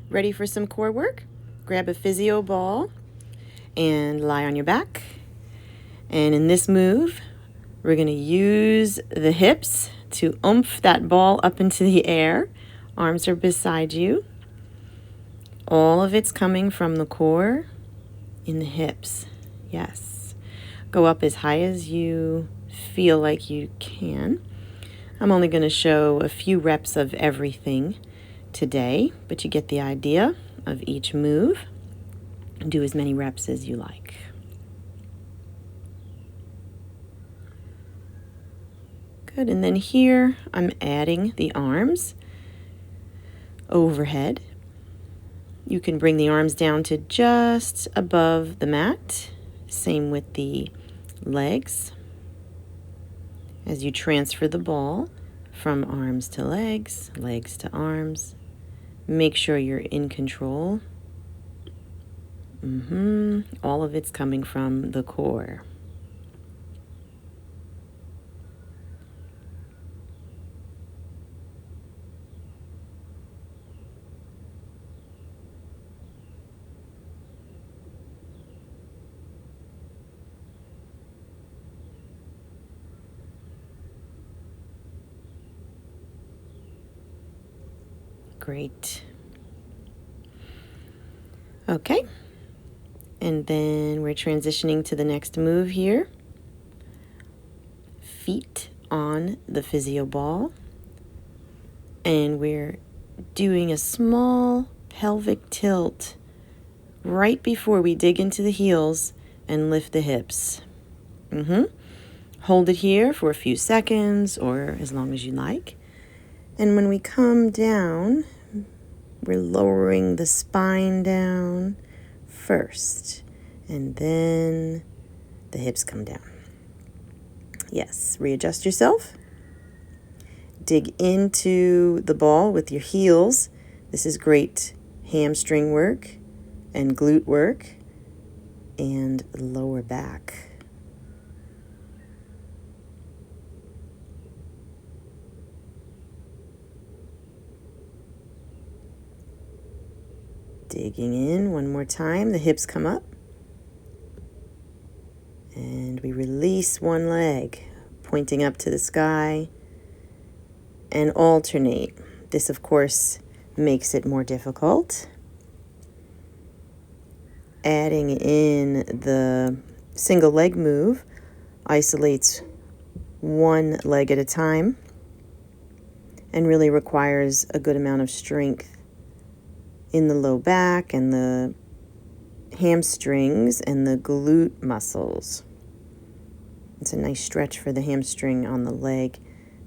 Ready for some core work? Grab a Physio ball and lie on your back. And in this move, we're going to use the hips to oomph that ball up into the air. Arms are beside you. All of it's coming from the core in the hips. Yes. Go up as high as you feel like you can. I'm only going to show a few reps of everything today, but you get the idea of each move. Do as many reps as you like. Good, and then here I'm adding the arms overhead. You can bring the arms down to just above the mat. Same with the legs. As you transfer the ball from arms to legs, legs to arms, make sure you're in control. All of it's coming from the core. Great. Okay. And then we're transitioning to the next move here. Feet on the Physio ball. And we're doing a small pelvic tilt right before we dig into the heels and lift the hips. Hold it here for a few seconds or as long as you like. And when we come down, we're lowering the spine down first, and then the hips come down. Yes, readjust yourself. Dig into the ball with your heels. This is great hamstring work and glute work and lower back. Digging in one more time, the hips come up. And we release one leg, pointing up to the sky, and alternate. This, of course, makes it more difficult. Adding in the single leg move isolates one leg at a time and really requires a good amount of strength in the low back and the hamstrings and the glute muscles. It's a nice stretch for the hamstring on the leg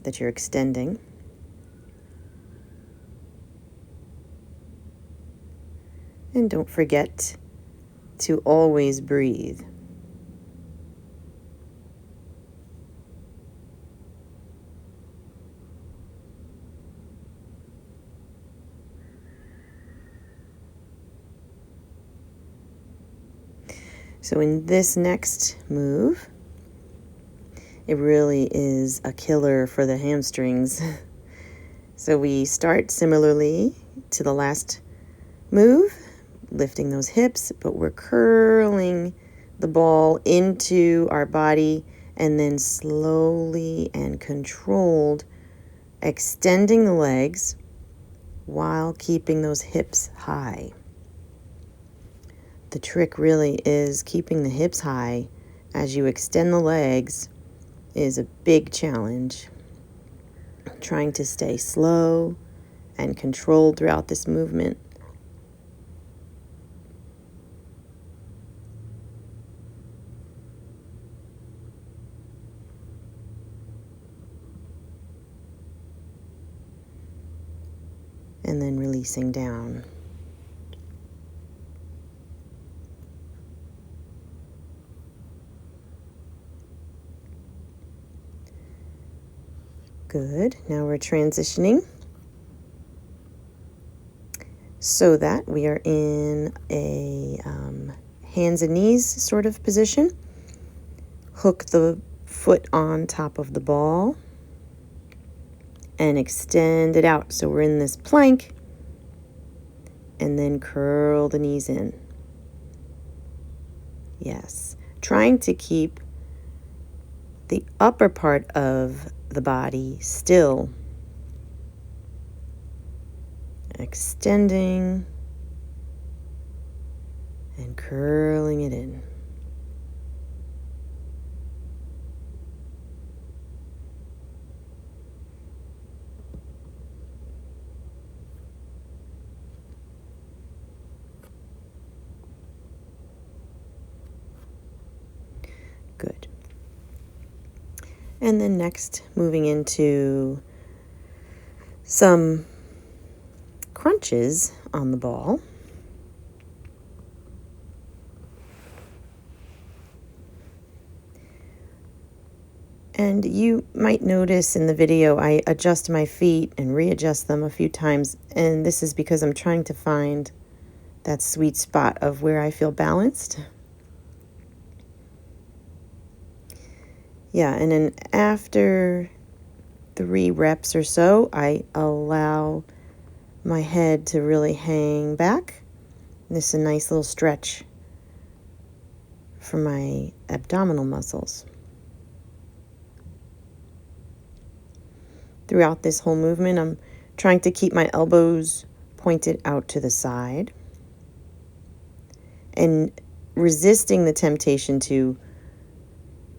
that you're extending. And don't forget to always breathe. So in this next move, it really is a killer for the hamstrings. So we start similarly to the last move, lifting those hips, but we're curling the ball into our body and then slowly and controlled extending the legs while keeping those hips high. The trick really is keeping the hips high as you extend the legs is a big challenge. Trying to stay slow and controlled throughout this movement. And then releasing down. Good. Now we're transitioning so that we are in a hands and knees sort of position. Hook the foot on top of the ball and extend it out. So we're in this plank and then curl the knees in. Yes, trying to keep the upper part of the body still, extending and curling it in. Good. And then next, moving into some crunches on the ball. And you might notice in the video I adjust my feet and readjust them a few times, and this is because I'm trying to find that sweet spot of where I feel balanced. Yeah, and then after 3 reps or so, I allow my head to really hang back. This is a nice little stretch for my abdominal muscles. Throughout this whole movement, I'm trying to keep my elbows pointed out to the side and resisting the temptation to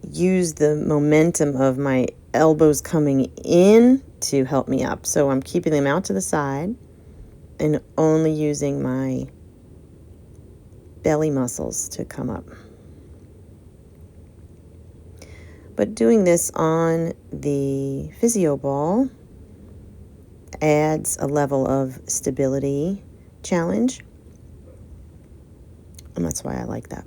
use the momentum of my elbows coming in to help me up. So I'm keeping them out to the side and only using my belly muscles to come up. But doing this on the Physio ball adds a level of stability challenge, and that's why I like that.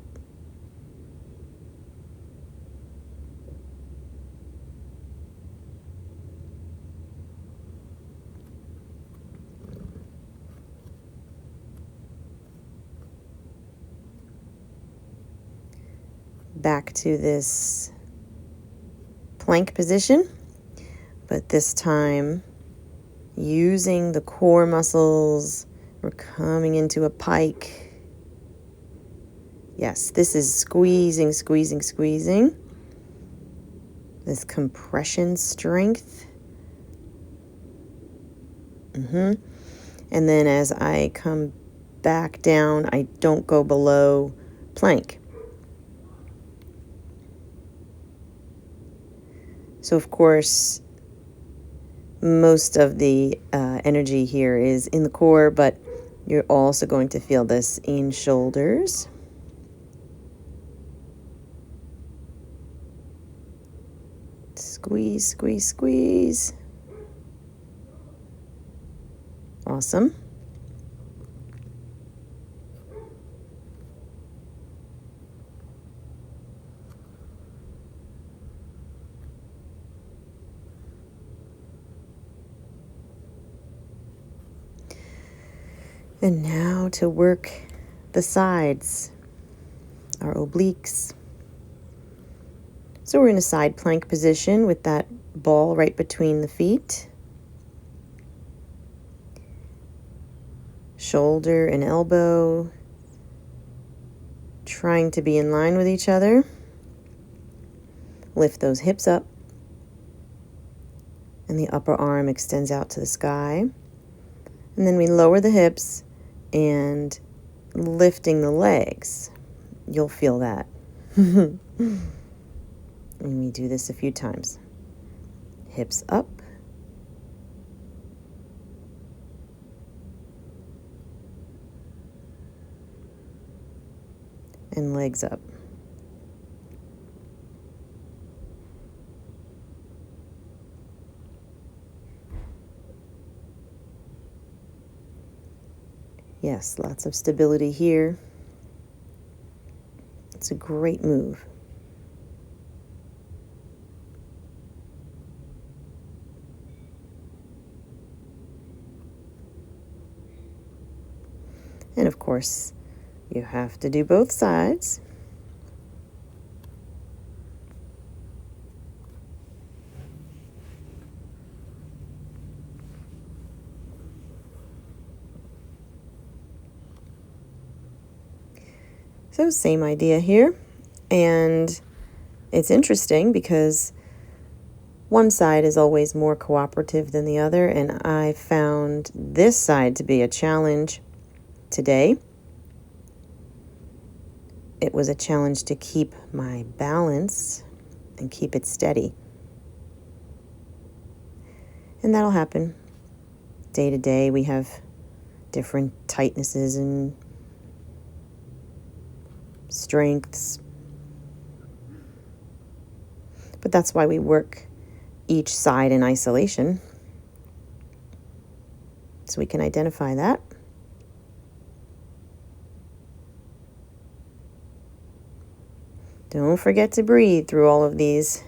Back to this plank position, but this time using the core muscles. We're coming into a pike. Yes, this is squeezing, squeezing, squeezing. This compression strength. And then as I come back down, I don't go below plank. So of course, most of the energy here is in the core, but you're also going to feel this in shoulders. Squeeze, squeeze, squeeze. Awesome. And now to work the sides, our obliques. So we're in a side plank position with that ball right between the feet. Shoulder and elbow trying to be in line with each other. Lift those hips up. And the upper arm extends out to the sky. And then we lower the hips and lifting the legs. You'll feel that. And we do this a few times. Hips up. And legs up. Yes, lots of stability here. It's a great move. And of course, you have to do both sides. So same idea here. And it's interesting because one side is always more cooperative than the other, and I found this side to be a challenge today. It was a challenge to keep my balance and keep it steady. And that'll happen. Day to day, we have different tightnesses and strengths. But that's why we work each side in isolation, so we can identify that. Don't forget to breathe through all of these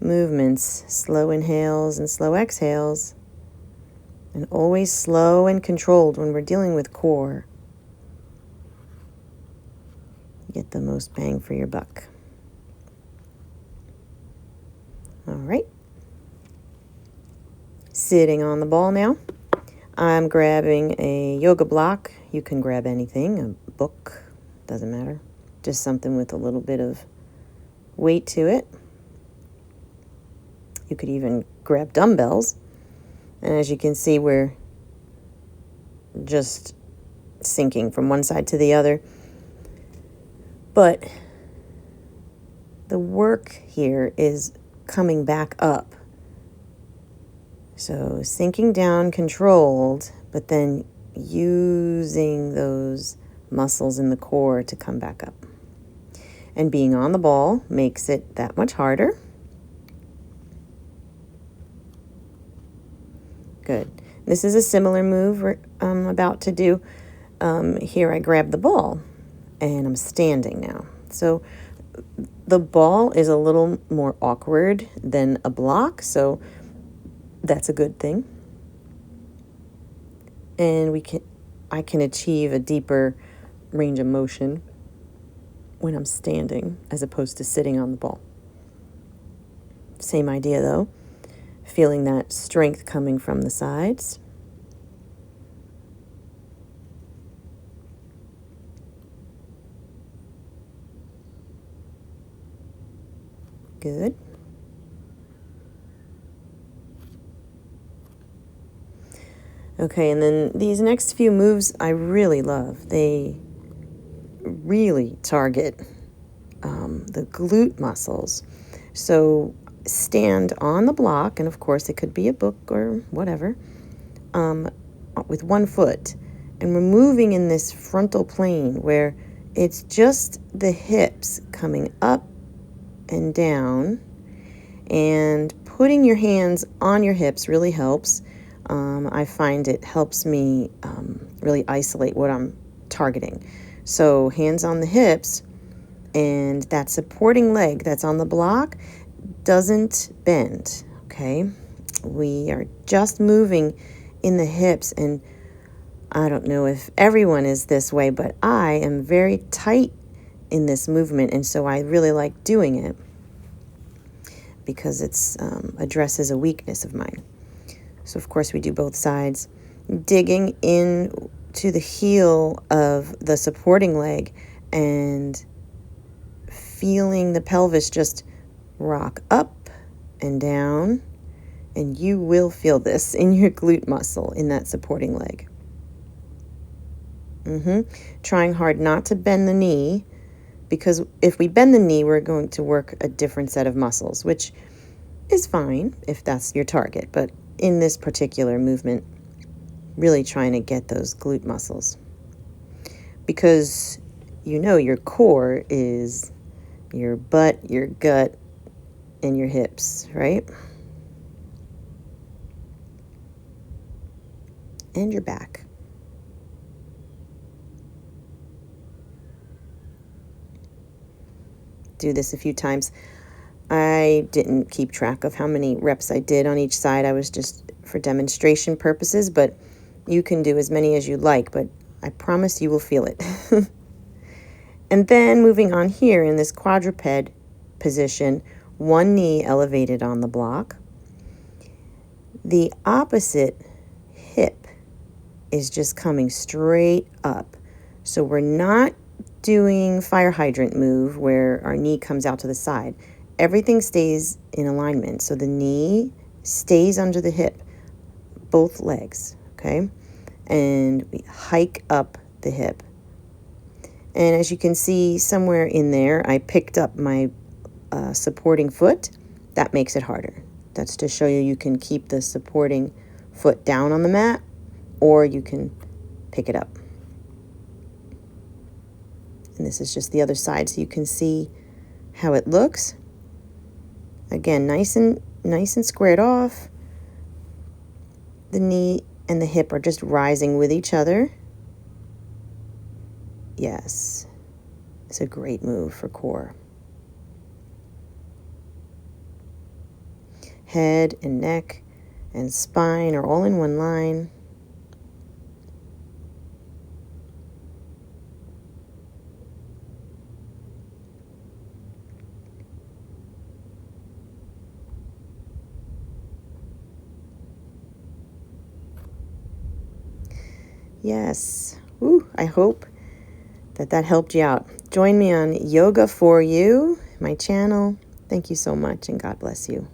movements, slow inhales and slow exhales, and always slow and controlled when we're dealing with core. Get the most bang for your buck. All right. Sitting on the ball now. I'm grabbing a yoga block. You can grab anything, a book, doesn't matter. Just something with a little bit of weight to it. You could even grab dumbbells. And as you can see, we're just sinking from one side to the other. But the work here is coming back up. So sinking down controlled, but then using those muscles in the core to come back up. And being on the ball makes it that much harder. Good. This is a similar move I'm about to do. Here I grab the ball and I'm standing now. So the ball is a little more awkward than a block, so that's a good thing. And I can achieve a deeper range of motion when I'm standing as opposed to sitting on the ball. Same idea though. Feeling that strength coming from the sides. Good. Okay, and then these next few moves I really love. They really target the glute muscles. So stand on the block, and of course it could be a book or whatever, with one foot. And we're moving in this frontal plane where it's just the hips coming up and down, and putting your hands on your hips really helps. I find it helps me really isolate what I'm targeting. So hands on the hips, and that supporting leg that's on the block doesn't bend, okay? We are just moving in the hips, and I don't know if everyone is this way, but I am very tight in this movement, and so I really like doing it because it's addresses a weakness of mine. So of course we do both sides, digging in to the heel of the supporting leg and feeling the pelvis just rock up and down, and you will feel this in your glute muscle in that supporting leg. Trying hard not to bend the knee, because if we bend the knee, we're going to work a different set of muscles, which is fine if that's your target. But in this particular movement, really trying to get those glute muscles, because your core is your butt, your gut, and your hips, right? And your back. Do this a few times. I didn't keep track of how many reps I did on each side. I was just for demonstration purposes, but you can do as many as you like, but I promise you will feel it. And then moving on here in this quadruped position, one knee elevated on the block. The opposite hip is just coming straight up. So we're not doing fire hydrant move where our knee comes out to the side. Everything stays in alignment. So the knee stays under the hip, both legs, okay? And we hike up the hip. And as you can see somewhere in there, I picked up my supporting foot. That makes it harder. That's to show you can keep the supporting foot down on the mat, or you can pick it up. And this is just the other side, so you can see how it looks. Again, nice and squared off. The knee and the hip are just rising with each other. Yes, it's a great move for core. Head and neck and spine are all in one line. Yes. Woo, I hope that helped you out. Join me on Yoga for You, my channel. Thank you so much, and God bless you.